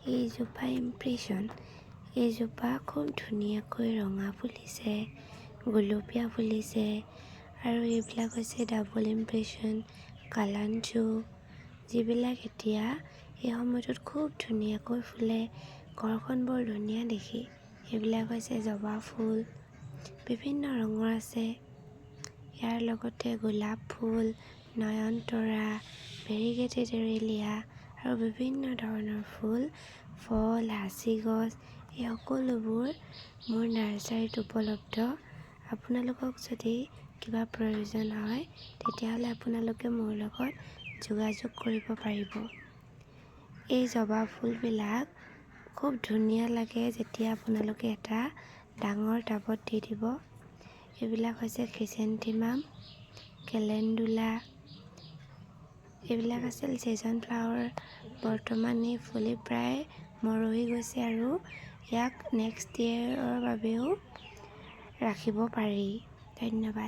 এইজোপা impression. এইজোপা খুব ধুনীয়াকৈ ৰঙা ফুলিছে, গুলপীয়া ফুলিছে আৰু এইবিলাক হৈছে ডাবল ইমপ্ৰেশ্যন, কালাঞ্চু, যিবিলাক এতিয়া এই সময়টোত খুব ধুনীয়াকৈ ফুলে। ঘৰখন বৰ ধুনীয়া দেখি। এইবিলাক হৈছে জবা ফুল, বিভিন্ন ৰঙৰ আছে। ইয়াৰ লগতে গোলাপ ফুল, নয়নতৰা, ভেৰিগেটেড এৰেলিয়া আৰু বিভিন্ন ধৰণৰ ফুল, ফল, হাঁচি গছ, এই সকলোবোৰ মোৰ নাৰ্চাৰীত উপলব্ধ। আপোনালোকক যদি কিবা প্ৰয়োজন হয় তেতিয়াহ'লে আপোনালোকে মোৰ লগত যোগাযোগ কৰিব পাৰিব। এই জবা ফুলবিলাক খুব ধুনীয়া লাগে যেতিয়া আপোনালোকে এটা ডাঙৰ টাবত দি দিব। এইবিলাক হৈছে ক্ৰিচেণ্থেমাম, কেলেণ্ডুলা। এইবিলাক আছিল ছিজন ফ্লাৱাৰ। বৰ্তমান এই ফুলি প্ৰায় মৰহি গৈছে আৰু ইয়াক নেক্সট ইয়েৰৰ বাবেও ৰাখিব পাৰি। ধন্যবাদ।